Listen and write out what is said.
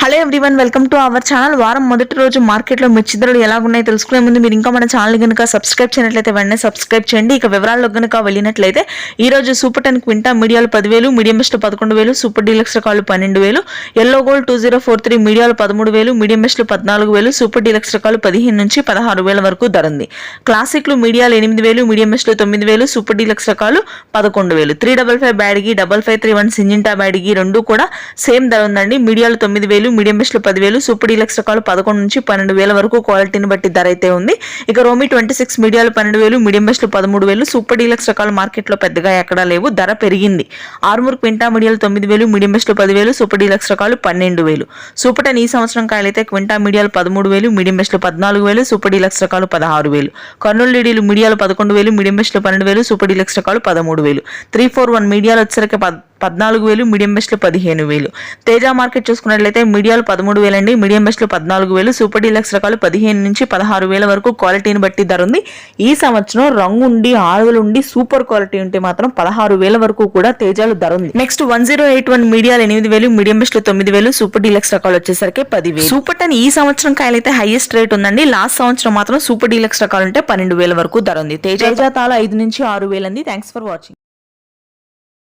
Hello everyone, welcome to our channel. వారం మొదటి రోజు మార్కెట్లో మిర్చి ధరలు ఎలా ఉన్నాయో తెలుసుకునే ముందు మీరు ఇంకా మన ఛానల్ కనుక సబ్స్క్రైబ్ చేయనట్లయితే వెంటనే సబ్స్క్రైబ్ చేయండి. ఇక వివరాల్లో కనుక వెళ్ళినట్లయితే ఈ రోజు సూపర్ 10 క్వింటా మీడియాలు 10,000, మీడియం బెస్ట్ 11,000, సూపర్ డీలక్స్ రకాలు 12,000, ఎల్లో గోల్డ్ 2043 మీడియాలు 13,000, మీడియం బెస్ట్ 14,000, సూపర్ డీలక్స్ రకాలు 15 నుంచి 16,000 వరకు ధర ఉంది. క్లాసిక్లు మీడియాలు 8,000, మీడియం బెస్ట్ 9,000, సూపర్ డీలక్స్ రకాలు 11,000. 355 బ్యాడ్గి, 5531 సింజింటా బ్యాడ్గి రెండు కూడా సేమ్ ధర ఉందండి. మీడియాలు 9,000, మీడియం బెస్ట్ 10,000, సూపర్ డీలక్స్ రకాలు 11 నుంచి 12,000 వరకు క్వాలిటీని బట్టి ధర అయితే ఉంది. ఇక రోమి 26 మీడియాలు 12,000, మీడియం బెస్ట్ 13,000, సూపర్ డీలక్స్ రకాలు మార్కెట్ లో పెద్దగా ఎక్కడా లేవు, ధర పెరిగింది. ఆర్మూర్ క్వింటా మీడియాలు 9,000, మీడియం బెస్ట్ 10,000, సూపర్ డీలక్స్ రకాలు 12,000. సూపర్ 10 ఈ సంవత్సరం కాయలైతే క్వింటా మీడియాలు 13,000, మీడియం బెస్ట్ 14,000, సూపర్ డీలక్స్ రకాలు 16,000. కర్నూలు డీడీలు మీడియాలు 11,000, మీడియం బెస్ట్ 12,000, సూపర్ డీలక్స్ రకాలు 13,000. 341 మీడియాలు వచ్చేసరికి 14,000, మీడియం బెస్ట్ 15,000. తేజ మార్కెట్ చూసుకున్నట్లయితే మీడియాలు 13,000 అండి, మీడియం బెస్ట్ 14,000, సూపర్ డీలక్స్ రకాలు 15 నుంచి 16,000 వరకు క్వాలిటీని బట్టి ధర ఉంది. ఈ సంవత్సరం రంగు ఉండి ఆడుగులు ఉండి సూపర్ క్వాలిటీ ఉంటే మాత్రం 16,000 వరకు కూడా తేజాలు ధర ఉంది. నెక్స్ట్ 1081 మీడియాలు 8,000, మీడియం బెస్ట్ 9,000, సూపర్ డీలక్స్ రకాలు వచ్చేసరికి 10,000. సూపర్ 10 ఈ సంవత్సరం కాయలైతే హైయెస్ట్ రేట్ ఉందండి. లాస్ట్ సంవత్సరం మాత్రం సూపర్ డీలక్స్ రకాలు ఉంటే 12,000 వరకు ధర ఉంది. తేజ తాళ 5 నుంచి 6,000 అండి. Thanks for watching.